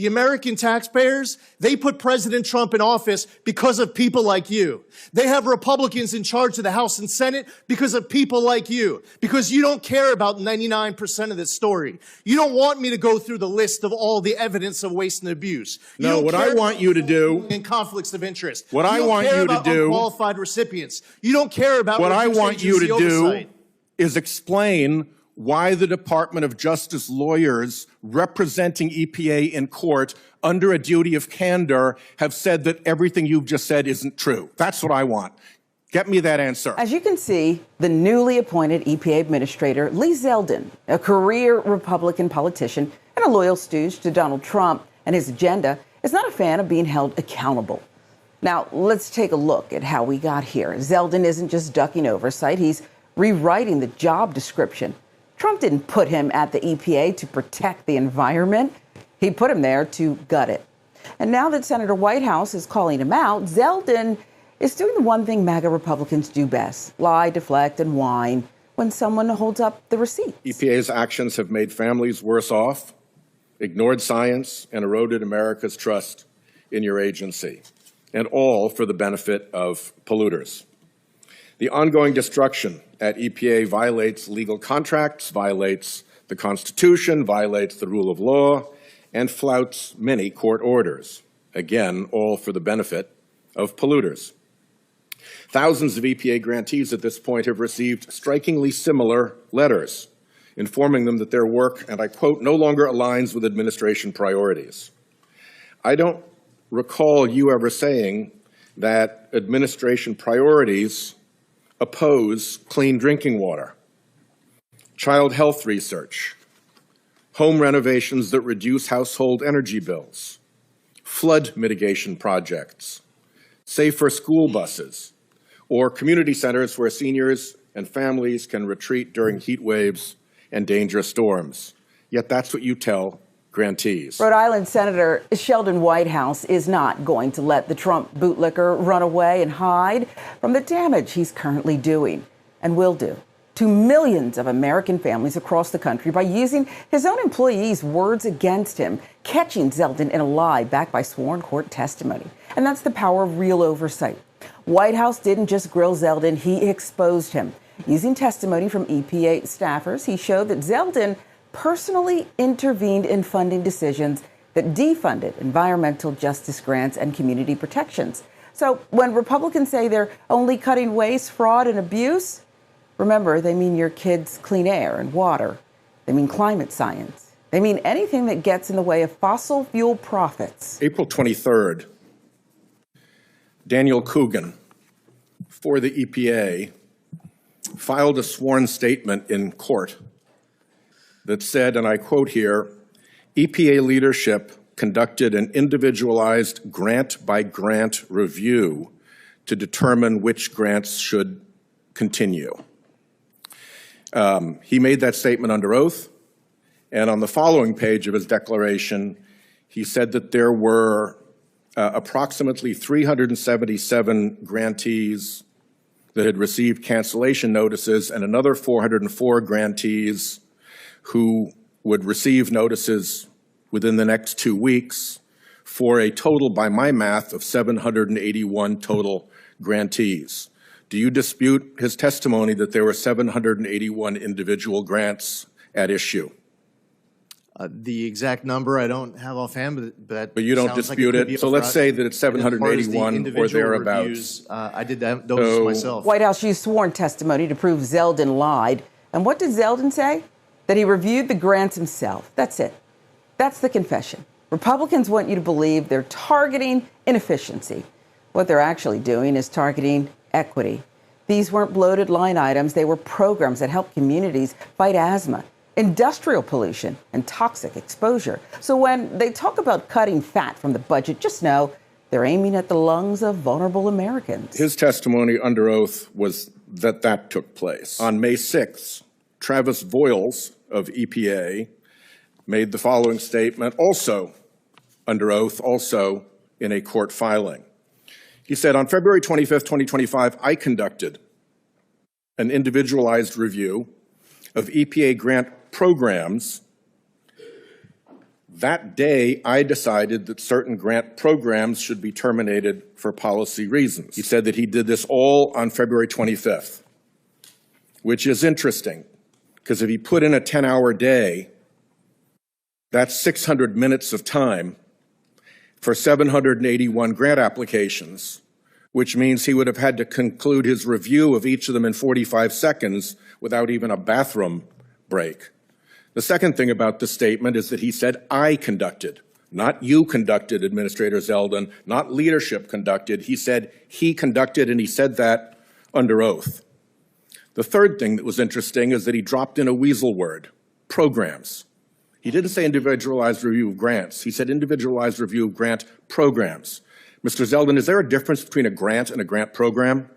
The American taxpayers, they put President Trump in office because of people like you. They have Republicans in charge of the House and Senate because of people like you, because you don't care about 99% of this story. You don't want me to go through the list of all the evidence of waste and abuse. No, what I want you to do, in conflicts of interest. What I want you to do, unqualified recipients. You don't care about what I want you to oversight. do is explain why the Department of Justice lawyers representing EPA in court under a duty of candor have said that everything you've just said isn't true. That's what I want. Get me that answer. As you can see, the newly appointed EPA Administrator, Lee Zeldin, a career Republican politician and a loyal stooge to Donald Trump and his agenda, is not a fan of being held accountable. Now, let's take a look at how we got here. Zeldin isn't just ducking oversight, he's rewriting the job description. Trump didn't put him at the EPA to protect the environment. He put him there to gut it. And now that Senator Whitehouse is calling him out, Zeldin is doing the one thing MAGA Republicans do best: lie, deflect, and whine when someone holds up the receipts. EPA's actions have made families worse off, ignored science, and eroded America's trust in your agency, and all for the benefit of polluters. The ongoing destruction at EPA violates legal contracts, violates the Constitution, violates the rule of law, and flouts many court orders. Again, all for the benefit of polluters. Thousands of EPA grantees at this point have received strikingly similar letters informing them that their work, and I quote, no longer aligns with administration priorities. I don't recall you ever saying that administration priorities oppose clean drinking water, child health research, home renovations that reduce household energy bills, flood mitigation projects, safer school buses, or community centers where seniors and families can retreat during heat waves and dangerous storms. Yet that's what you tell grantees. Rhode Island Senator Sheldon Whitehouse is not going to let the Trump bootlicker run away and hide from the damage he's currently doing and will do to millions of American families across the country by using his own employees' words against him, catching Zeldin in a lie backed by sworn court testimony. And that's the power of real oversight. Whitehouse didn't just grill Zeldin, he exposed him. Using testimony from EPA staffers, he showed that Zeldin personally intervened in funding decisions that defunded environmental justice grants and community protections. So when Republicans say they're only cutting waste, fraud, and abuse, remember, they mean your kids' clean air and water. They mean climate science. They mean anything that gets in the way of fossil fuel profits. April 23rd, Daniel Coogan, for the EPA, filed a sworn statement in court that said, and I quote here, EPA leadership conducted an individualized grant-by-grant review to determine which grants should continue. He made that statement under oath, and on the following page of his declaration, he said that there were approximately 377 grantees that had received cancellation notices and another 404 grantees who would receive notices within the next 2 weeks, for a total, by my math, of 781 total grantees. Do you dispute his testimony that there were 781 individual grants at issue? The exact number I don't have offhand, but you don't dispute it. So let's say that it's 781 or thereabouts. Reviews, I did those myself. Whitehouse used sworn testimony to prove Zeldin lied. And what did Zeldin say? That he reviewed the grants himself. That's it. That's the confession. Republicans want you to believe they're targeting inefficiency. What they're actually doing is targeting equity. These weren't bloated line items. They were programs that help communities fight asthma, industrial pollution, and toxic exposure. So when they talk about cutting fat from the budget, just know they're aiming at the lungs of vulnerable Americans. His testimony under oath was that that took place. On May 6th, Travis Voiles of EPA made the following statement, also under oath, also in a court filing. He said, on February 25th, 2025, I conducted an individualized review of EPA grant programs That day, I decided that certain grant programs should be terminated for policy reasons. He said that he did this all on February 25th, which is interesting, because if he put in a 10-hour day, that's 600 minutes of time for 781 grant applications, which means he would have had to conclude his review of each of them in 45 seconds without even a bathroom break. The second thing about the statement is that he said, I conducted, not you conducted, Administrator Zeldin, not leadership conducted. He said he conducted, and he said that under oath. The third thing that was interesting is that he dropped in a weasel word, programs. He didn't say individualized review of grants. He said individualized review of grant programs. Mr. Zeldin, is there a difference between a grant and a grant program?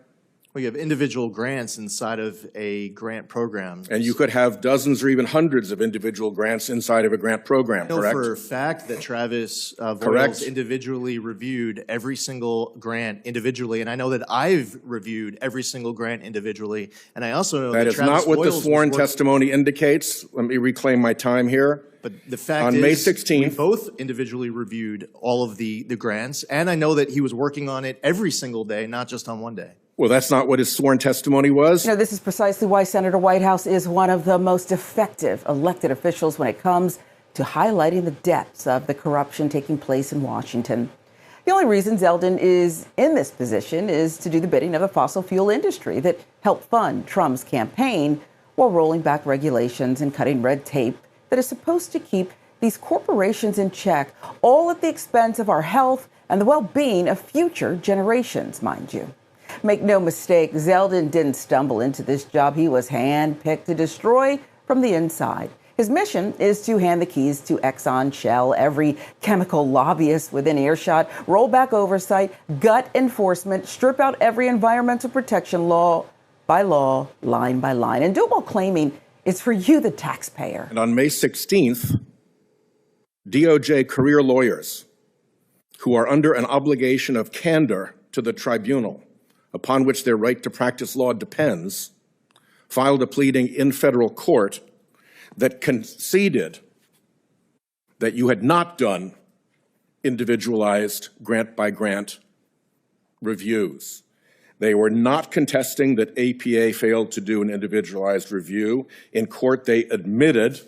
Well, you have individual grants inside of a grant program. And you could have dozens or even hundreds of individual grants inside of a grant program, correct? I know for a fact that Travis Voiles individually reviewed every single grant individually, and I know that I've reviewed every single grant individually, and I also know that Travis Voiles is not what the sworn testimony indicates. Let me reclaim my time here. But the fact is, on May 16th, we both individually reviewed all of the grants, and I know that he was working on it every single day, not just on one day. Well, that's not what his sworn testimony was. You know, this is precisely why Senator Whitehouse is one of the most effective elected officials when it comes to highlighting the depths of the corruption taking place in Washington. The only reason Zeldin is in this position is to do the bidding of the fossil fuel industry that helped fund Trump's campaign while rolling back regulations and cutting red tape that is supposed to keep these corporations in check, all at the expense of our health and the well-being of future generations, mind you. Make no mistake, Zeldin didn't stumble into this job. He was handpicked to destroy from the inside. His mission is to hand the keys to Exxon, Shell, every chemical lobbyist within earshot, roll back oversight, gut enforcement, strip out every environmental protection law by law, line by line, and do it while claiming it's for you, the taxpayer. And on May 16th, DOJ career lawyers who are under an obligation of candor to the tribunal, upon which their right to practice law depends, filed a pleading in federal court that conceded that you had not done individualized grant-by-grant reviews. They were not contesting that APA failed to do an individualized review. In court, they admitted,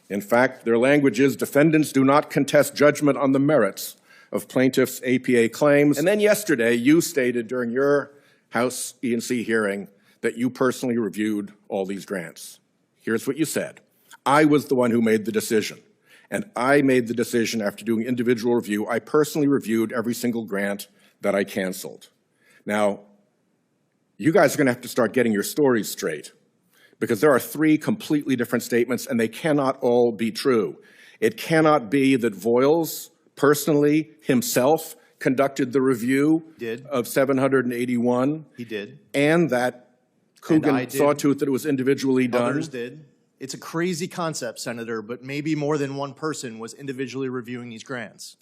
in fact, their language is, defendants do not contest judgment on the merits of plaintiffs' APA claims. And then yesterday, you stated during your House E&C hearing that you personally reviewed all these grants. Here's what you said. I was the one who made the decision, and I made the decision after doing individual review. I personally reviewed every single grant that I canceled. Now, you guys are going to have to start getting your stories straight, because there are three completely different statements, and they cannot all be true. It cannot be that Voiles personally, himself, conducted the review of 781. He did. And that Coogan saw to it that it was individually done. Others did. It's a crazy concept, Senator, but maybe more than one person was individually reviewing these grants.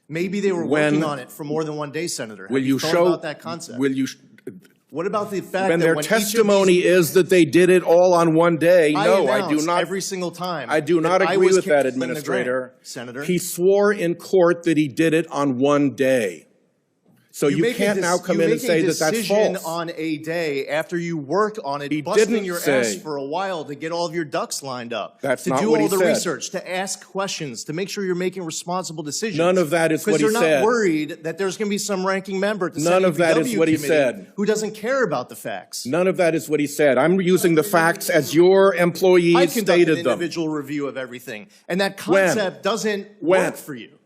Maybe they were working on it for more than one day, Senator. Have you thought about that concept? What about the fact that their testimony is that they did it all on one day? No, I do not. Every single time. I do not agree with that, Administrator. Senator. He swore in court that he did it on one day. So you can't now come in and say that that's false. On a day after you work on it, busting your ass for a while to get all of your ducks lined up. That's not what he said. To do all the research, to ask questions, to make sure you're making responsible decisions. None of that is what he said. Because you're not worried that there's going to be some ranking member at the None of that is what he said. Who doesn't care about the facts. None of that is what he said. I'm using the facts as your employees stated them. I conducted an individual review of everything, and that concept doesn't work for you.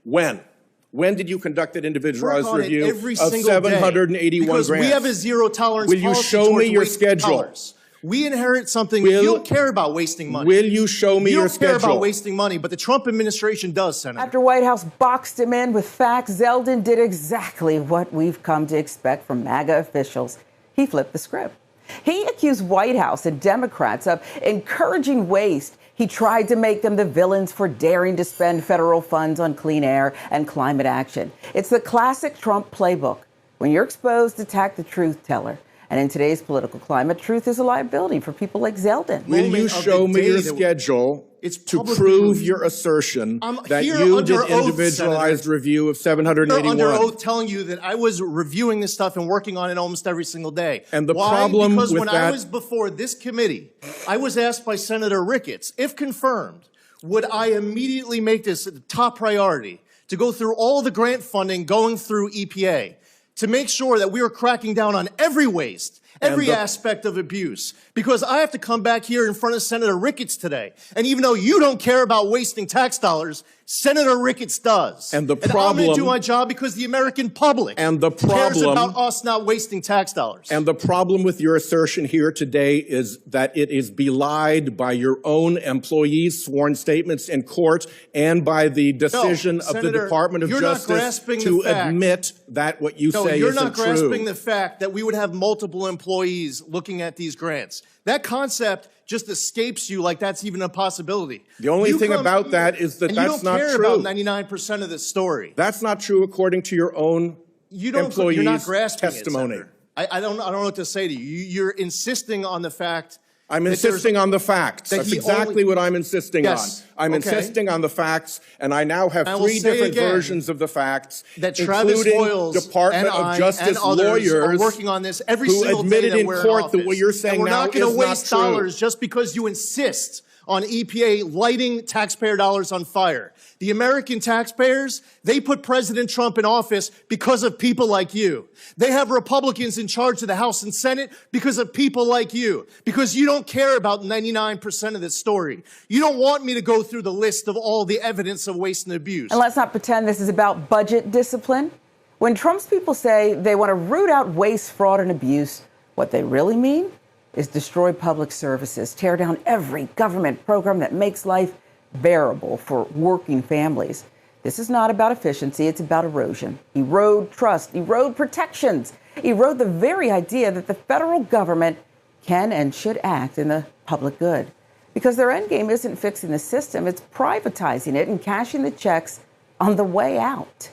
When did you conduct an individualized review of 781 grants? We have a zero tolerance policy. Will you show me your schedule? We inherit something. You don't care about wasting money. Will you show me your schedule? You don't care about wasting money, but the Trump administration does, Senator. After Whitehouse boxed him in with facts, Zeldin did exactly what we've come to expect from MAGA officials. He flipped the script. He accused Whitehouse and Democrats of encouraging waste. He tried to make them the villains for daring to spend federal funds on clean air and climate action. It's the classic Trump playbook. When you're exposed, attack the truth teller. And in today's political climate, truth is a liability for people like Zeldin. Will you show me your schedule to prove your assertion that you did individualized review of 781? Under oath telling you that I was reviewing this stuff and working on it almost every single day. And the problem because with when I was before this committee, I was asked by Senator Ricketts, if confirmed, would I immediately make this a top priority to go through all the grant funding going through EPA to make sure that we were cracking down on every waste, every aspect of abuse, because I have to come back here in front of Senator Ricketts today. And even though you don't care about wasting tax dollars, Senator Ricketts does. And the problem, I'm going to do my job because the American public cares about us not wasting tax dollars. And the problem with your assertion here today is that it is belied by your own employees' sworn statements in court and by the decision of the Department of Justice to admit that what you say isn't true. You're not grasping the fact that we would have multiple employees looking at these grants. That concept just escapes you like that's even a possibility. The only thing about that is that that's not true. You don't care about 99% of this story. That's not true according to your own employees' You're not grasping testimony. I don't know what to say to you. You're insisting on the fact. I'm insisting on the facts. That's exactly what I'm insisting on. I'm insisting on the facts, and I now have three different versions of the facts, including Department of Justice lawyers are working on this every single day that we're in office. who admitted in court that what you're saying now is not true. We're not going to waste dollars just because you insist on EPA lighting taxpayer dollars on fire. The American taxpayers, they put President Trump in office because of people like you. They have Republicans in charge of the House and Senate because of people like you. Because you don't care about 99% of this story. You don't want me to go through the list of all the evidence of waste and abuse. And let's not pretend this is about budget discipline. When Trump's people say they want to root out waste, fraud, and abuse, what they really mean is destroy public services, tear down every government program that makes life bearable for working families. This is not about efficiency, it's about erosion. Erode trust, erode protections, erode the very idea that the federal government can and should act in the public good. Because their end game isn't fixing the system, it's privatizing it and cashing the checks on the way out.